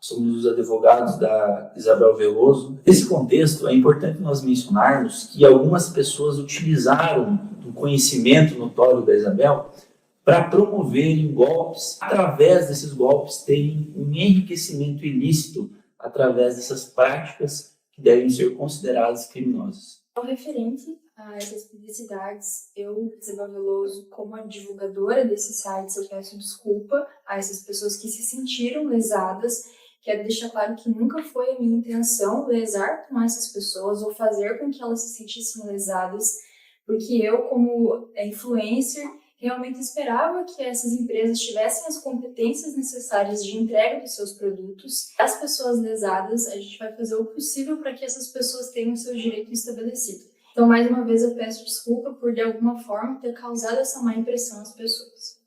somos os advogados da Isabel Veloso. Nesse contexto, é importante nós mencionarmos que algumas pessoas utilizaram do conhecimento notório da Isabel para promoverem golpes, através desses golpes terem um enriquecimento ilícito através dessas práticas que devem ser consideradas criminosas. Referente a essas publicidades, eu, Isabel Veloso, como a divulgadora desses sites, eu peço desculpa a essas pessoas que se sentiram lesadas. Quero deixar claro que nunca foi a minha intenção lesar com essas pessoas ou fazer com que elas se sentissem lesadas, porque eu, como influencer, realmente esperava que essas empresas tivessem as competências necessárias de entrega dos seus produtos. As pessoas lesadas, a gente vai fazer o possível para que essas pessoas tenham seus direitos estabelecidos. Então, mais uma vez, eu peço desculpa por, de alguma forma, ter causado essa má impressão às pessoas.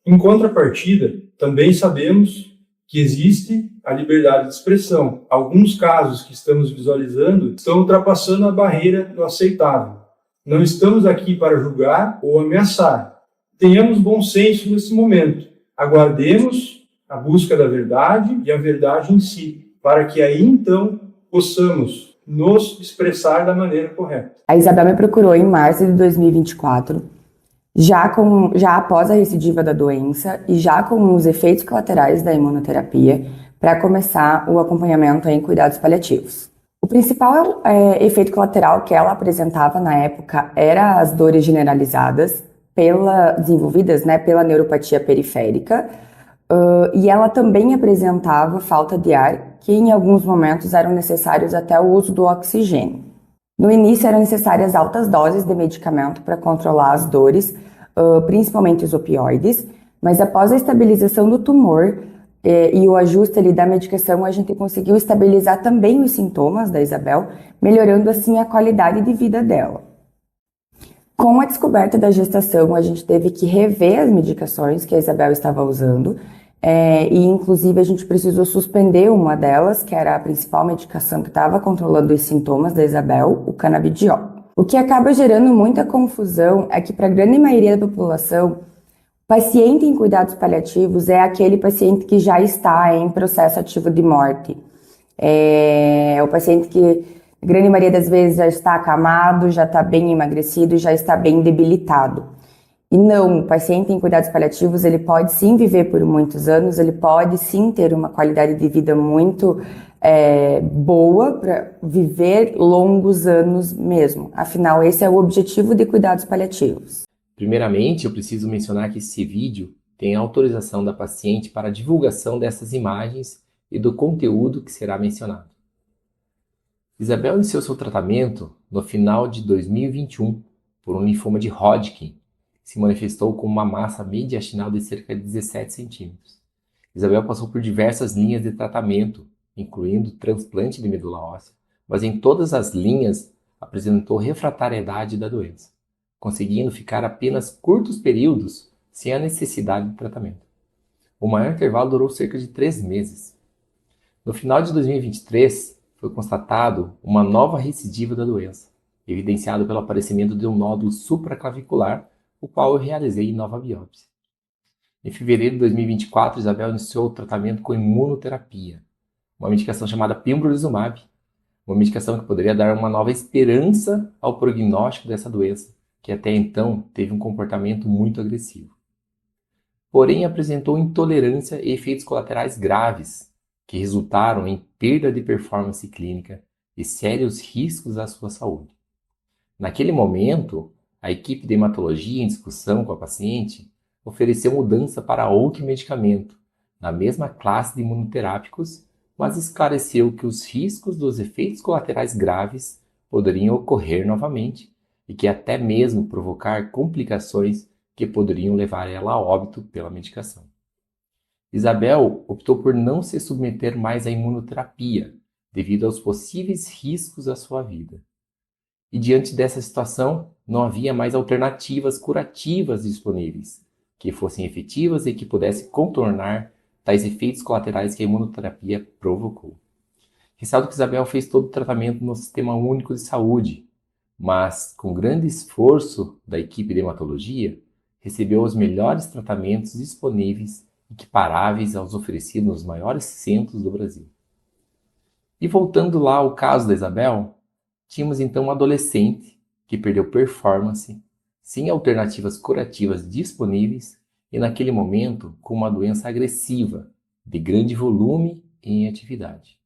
Em contrapartida, também sabemos que existe a liberdade de expressão. Alguns casos que estamos visualizando estão ultrapassando a barreira do aceitável. Não estamos aqui para julgar ou ameaçar. Tenhamos bom senso nesse momento. Aguardemos a busca da verdade e a verdade em si, para que aí então possamos nos expressar da maneira correta. A Isabel me procurou em março de 2024, já após a recidiva da doença e já com os efeitos colaterais da imunoterapia, para começar o acompanhamento em cuidados paliativos. O principal efeito colateral que ela apresentava na época era as dores generalizadas, desenvolvidas pela neuropatia periférica, e ela também apresentava falta de ar, que em alguns momentos eram necessários até o uso do oxigênio. No início eram necessárias altas doses de medicamento para controlar as dores, principalmente os opioides, mas após a estabilização do tumor e o ajuste ali da medicação, a gente conseguiu estabilizar também os sintomas da Isabel, melhorando assim a qualidade de vida dela. Com a descoberta da gestação, a gente teve que rever as medicações que a Isabel estava usando, e inclusive a gente precisou suspender uma delas, que era a principal medicação que estava controlando os sintomas da Isabel, o canabidiol. O que acaba gerando muita confusão é que, para a grande maioria da população, o paciente em cuidados paliativos é aquele paciente que já está em processo ativo de morte. É o paciente que, a grande maioria das vezes, já está acamado, já está bem emagrecido, já está bem debilitado. E não, o paciente em cuidados paliativos, ele pode sim viver por muitos anos, ele pode sim ter uma qualidade de vida muito boa para viver longos anos mesmo. Afinal, esse é o objetivo de cuidados paliativos. Primeiramente, eu preciso mencionar que esse vídeo tem autorização da paciente para a divulgação dessas imagens e do conteúdo que será mencionado. Isabel iniciou seu tratamento no final de 2021 por um linfoma de Hodgkin, que se manifestou com uma massa mediastinal de cerca de 17 centímetros. Isabel passou por diversas linhas de tratamento, incluindo transplante de medula óssea, mas em todas as linhas apresentou refratariedade da doença, conseguindo ficar apenas curtos períodos sem a necessidade de tratamento. O maior intervalo durou cerca de 3 meses. No final de 2023, foi constatado uma nova recidiva da doença, evidenciado pelo aparecimento de um nódulo supraclavicular, o qual eu realizei nova biópsia. Em fevereiro de 2024, Isabel iniciou o tratamento com imunoterapia, uma medicação chamada pembrolizumab, uma medicação que poderia dar uma nova esperança ao prognóstico dessa doença, que até então teve um comportamento muito agressivo. Porém, apresentou intolerância e efeitos colaterais graves, que resultaram em perda de performance clínica e sérios riscos à sua saúde. Naquele momento, a equipe de hematologia, em discussão com a paciente, ofereceu mudança para outro medicamento, na mesma classe de imunoterápicos, mas esclareceu que os riscos dos efeitos colaterais graves poderiam ocorrer novamente e que até mesmo provocar complicações que poderiam levar ela a óbito pela medicação. Isabel optou por não se submeter mais à imunoterapia, devido aos possíveis riscos à sua vida. E diante dessa situação, não havia mais alternativas curativas disponíveis, que fossem efetivas e que pudessem contornar tais efeitos colaterais que a imunoterapia provocou. Ressalto que Isabel fez todo o tratamento no Sistema Único de Saúde, mas, com grande esforço da equipe de hematologia, recebeu os melhores tratamentos disponíveis equiparáveis aos oferecidos nos maiores centros do Brasil. E voltando lá ao caso da Isabel, tínhamos então um adolescente que perdeu performance, sem alternativas curativas disponíveis e naquele momento com uma doença agressiva, de grande volume e em atividade.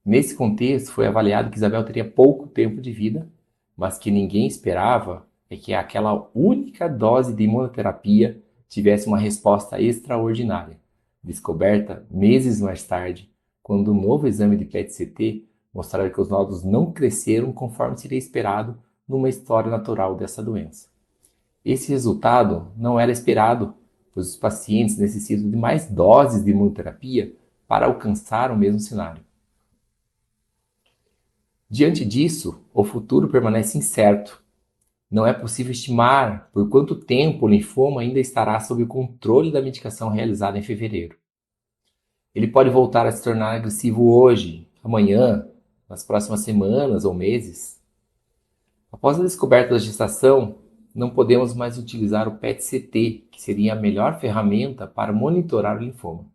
Nesse contexto, foi avaliado que Isabel teria pouco tempo de vida, mas que ninguém esperava é que aquela única dose de imunoterapia tivesse uma resposta extraordinária, descoberta meses mais tarde, quando um novo exame de PET-CT mostrava que os nódulos não cresceram conforme seria esperado numa história natural dessa doença. Esse resultado não era esperado, pois os pacientes necessitam de mais doses de imunoterapia para alcançar o mesmo cenário. Diante disso, o futuro permanece incerto. Não é possível estimar por quanto tempo o linfoma ainda estará sob o controle da medicação realizada em fevereiro. Ele pode voltar a se tornar agressivo hoje, amanhã, nas próximas semanas ou meses. Após a descoberta da gestação, não podemos mais utilizar o PET-CT, que seria a melhor ferramenta para monitorar o linfoma.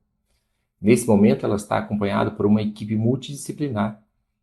Nesse momento, ela está acompanhada por uma equipe multidisciplinar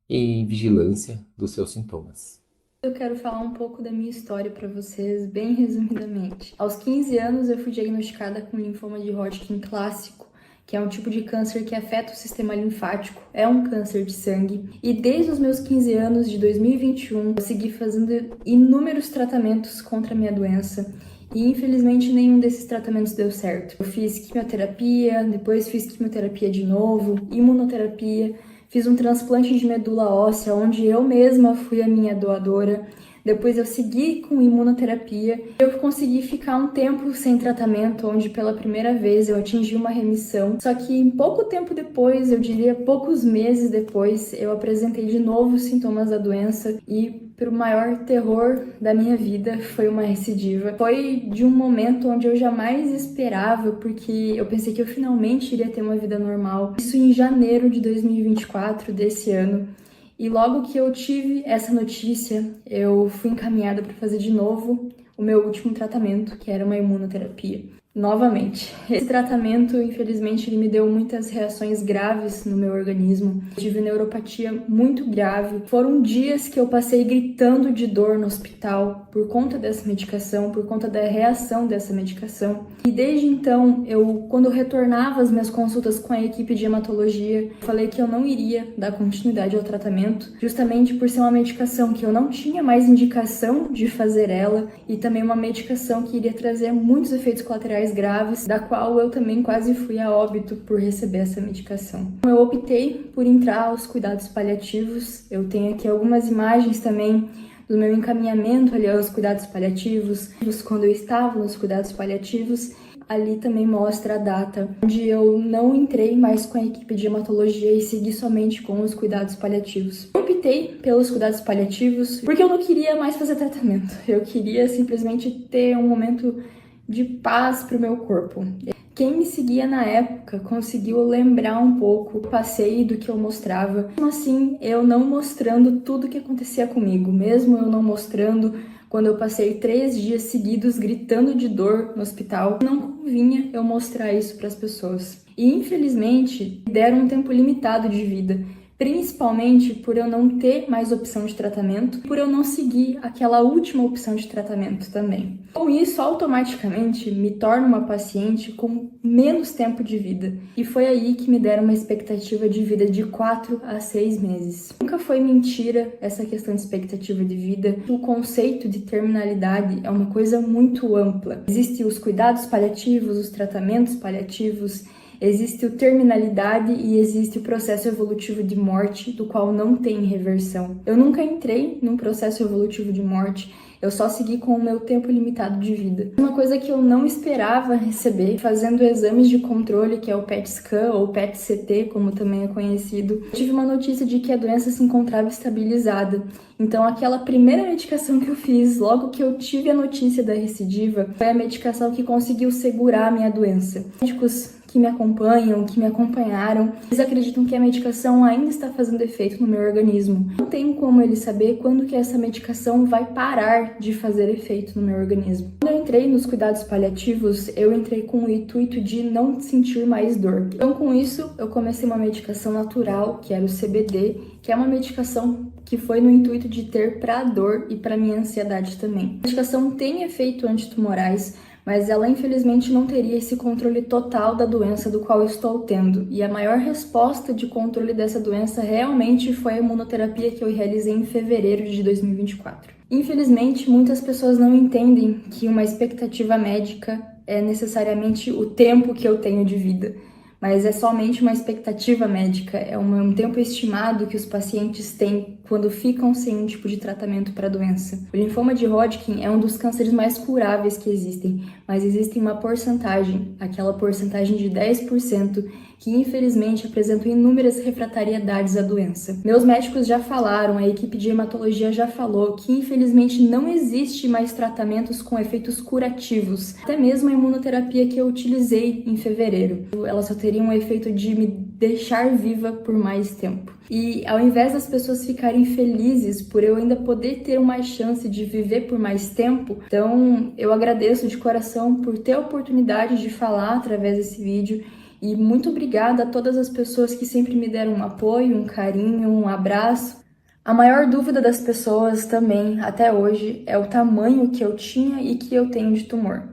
em vigilância dos seus sintomas. Eu quero falar um pouco da minha história para vocês, bem resumidamente. Aos 15 anos, eu fui diagnosticada com linfoma de Hodgkin clássico, que é um tipo de câncer que afeta o sistema linfático, é um câncer de sangue. E desde os meus 15 anos, de 2021, eu segui fazendo inúmeros tratamentos contra a minha doença. E infelizmente nenhum desses tratamentos deu certo. Eu fiz quimioterapia, depois fiz quimioterapia de novo, imunoterapia, fiz um transplante de medula óssea, onde eu mesma fui a minha doadora. Depois eu segui com imunoterapia. Eu consegui ficar um tempo sem tratamento, onde pela primeira vez eu atingi uma remissão. Só que pouco tempo depois, eu diria poucos meses depois, eu apresentei de novo sintomas da doença e pro maior terror da minha vida foi uma recidiva. Foi de um momento onde eu jamais esperava, porque eu pensei que eu finalmente iria ter uma vida normal. Isso em janeiro de 2024 desse ano. E logo que eu tive essa notícia, eu fui encaminhada para fazer de novo o meu último tratamento, que era uma imunoterapia. Novamente. Esse tratamento, infelizmente, ele me deu muitas reações graves no meu organismo. Eu tive neuropatia muito grave. Foram dias que eu passei gritando de dor no hospital por conta dessa medicação, por conta da reação dessa medicação. E desde então, quando eu retornava às minhas consultas com a equipe de hematologia, falei que eu não iria dar continuidade ao tratamento, justamente por ser uma medicação que eu não tinha mais indicação de fazer ela, e também uma medicação que iria trazer muitos efeitos colaterais graves, da qual eu também quase fui a óbito por receber essa medicação. Eu optei por entrar aos cuidados paliativos. Eu tenho aqui algumas imagens também do meu encaminhamento ali aos cuidados paliativos, quando eu estava nos cuidados paliativos. Ali também mostra a data onde eu não entrei mais com a equipe de hematologia e segui somente com os cuidados paliativos. Eu optei pelos cuidados paliativos porque eu não queria mais fazer tratamento. Eu queria simplesmente ter um momento de paz para o meu corpo. Quem me seguia na época conseguiu lembrar um pouco do passeio do que eu mostrava. Mesmo assim, eu não mostrando tudo o que acontecia comigo, mesmo eu não mostrando quando eu passei 3 dias seguidos gritando de dor no hospital, não convinha eu mostrar isso para as pessoas. E infelizmente, deram um tempo limitado de vida, principalmente por eu não ter mais opção de tratamento, por eu não seguir aquela última opção de tratamento também. Com isso, automaticamente, me torno uma paciente com menos tempo de vida. E foi aí que me deram uma expectativa de vida de 4 a 6 meses. Nunca foi mentira essa questão de expectativa de vida. O conceito de terminalidade é uma coisa muito ampla. Existem os cuidados paliativos, os tratamentos paliativos, existe o terminalidade e existe o processo evolutivo de morte, do qual não tem reversão. Eu nunca entrei num processo evolutivo de morte, eu só segui com o meu tempo limitado de vida. Uma coisa que eu não esperava receber, fazendo exames de controle, que é o PET-scan ou PET-CT, como também é conhecido, eu tive uma notícia de que a doença se encontrava estabilizada. Então, aquela primeira medicação que eu fiz, logo que eu tive a notícia da recidiva, foi a medicação que conseguiu segurar a minha doença. Os médicos que me acompanham, que me acompanharam, eles acreditam que a medicação ainda está fazendo efeito no meu organismo. Não tem como eles saber quando que essa medicação vai parar de fazer efeito no meu organismo. Quando eu entrei nos cuidados paliativos, eu entrei com o intuito de não sentir mais dor. Então, com isso, eu comecei uma medicação natural, que era o CBD, que é uma medicação que foi no intuito de ter para a dor e para minha ansiedade também. A medicação tem efeito antitumorais, mas ela infelizmente não teria esse controle total da doença do qual eu estou tendo. E a maior resposta de controle dessa doença realmente foi a imunoterapia que eu realizei em fevereiro de 2024. Infelizmente, muitas pessoas não entendem que uma expectativa médica é necessariamente o tempo que eu tenho de vida, mas é somente uma expectativa médica, é um tempo estimado que os pacientes têm quando ficam sem um tipo de tratamento para a doença. O linfoma de Hodgkin é um dos cânceres mais curáveis que existem, mas existe uma porcentagem, aquela porcentagem de 10%, que infelizmente apresentam inúmeras refratariedades à doença. Meus médicos já falaram, a equipe de hematologia já falou que infelizmente não existe mais tratamentos com efeitos curativos. Até mesmo a imunoterapia que eu utilizei em fevereiro, ela só teria um efeito de me deixar viva por mais tempo. E ao invés das pessoas ficarem felizes por eu ainda poder ter uma chance de viver por mais tempo, então eu agradeço de coração por ter a oportunidade de falar através desse vídeo. E muito obrigada a todas as pessoas que sempre me deram um apoio, um carinho, um abraço. A maior dúvida das pessoas também, até hoje, é o tamanho que eu tinha e que eu tenho de tumor.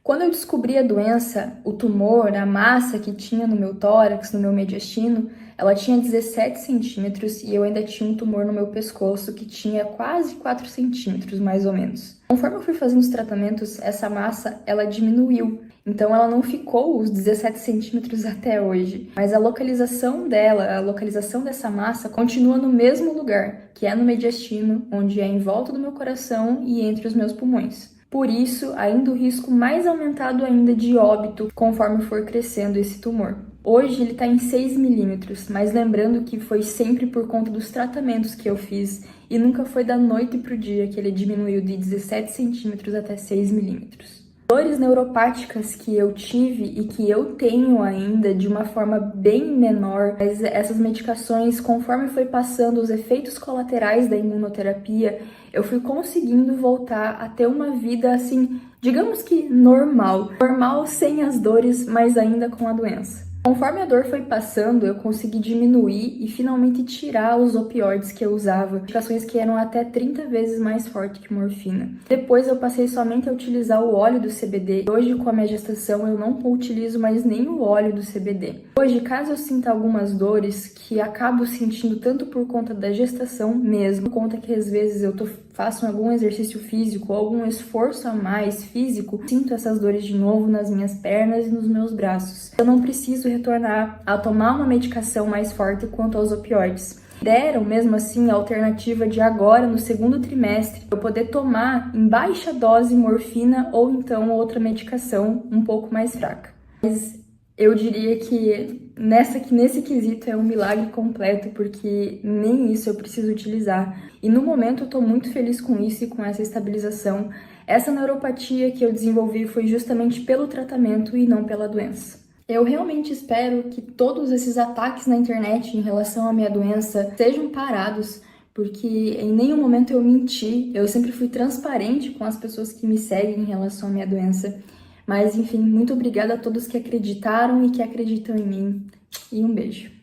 Quando eu descobri a doença, o tumor, a massa que tinha no meu tórax, no meu mediastino, ela tinha 17 centímetros e eu ainda tinha um tumor no meu pescoço que tinha quase 4 centímetros, mais ou menos. Conforme eu fui fazendo os tratamentos, essa massa, ela diminuiu. Então ela não ficou os 17 centímetros até hoje, mas a localização dela, a localização dessa massa continua no mesmo lugar, que é no mediastino, onde é em volta do meu coração e entre os meus pulmões. Por isso, ainda o risco mais aumentado ainda de óbito conforme for crescendo esse tumor. Hoje ele está em 6 milímetros, mas lembrando que foi sempre por conta dos tratamentos que eu fiz e nunca foi da noite para o dia que ele diminuiu de 17 centímetros até 6 milímetros. Dores neuropáticas que eu tive e que eu tenho ainda de uma forma bem menor, mas essas medicações, conforme foi passando os efeitos colaterais da imunoterapia, eu fui conseguindo voltar a ter uma vida assim, digamos que normal. Normal sem as dores, mas ainda com a doença. Conforme a dor foi passando, eu consegui diminuir e finalmente tirar os opioides que eu usava, medicações que eram até 30 vezes mais fortes que morfina. Depois eu passei somente a utilizar o óleo do CBD. Hoje, com a minha gestação, eu não utilizo mais nem o óleo do CBD. Hoje, caso eu sinta algumas dores, que acabo sentindo tanto por conta da gestação mesmo, por conta que às vezes eu faço algum exercício físico, algum esforço a mais físico, sinto essas dores de novo nas minhas pernas e nos meus braços. Eu não preciso retornar a tomar uma medicação mais forte quanto aos opioides. Deram, mesmo assim, a alternativa de agora, no segundo trimestre, eu poder tomar em baixa dose morfina ou então outra medicação um pouco mais fraca. Mas eu diria que nesse quesito é um milagre completo, porque nem isso eu preciso utilizar. E no momento eu tô muito feliz com isso e com essa estabilização. Essa neuropatia que eu desenvolvi foi justamente pelo tratamento e não pela doença. Eu realmente espero que todos esses ataques na internet em relação à minha doença sejam parados, porque em nenhum momento eu menti, eu sempre fui transparente com as pessoas que me seguem em relação à minha doença. Mas, enfim, muito obrigada a todos que acreditaram e que acreditam em mim. E um beijo.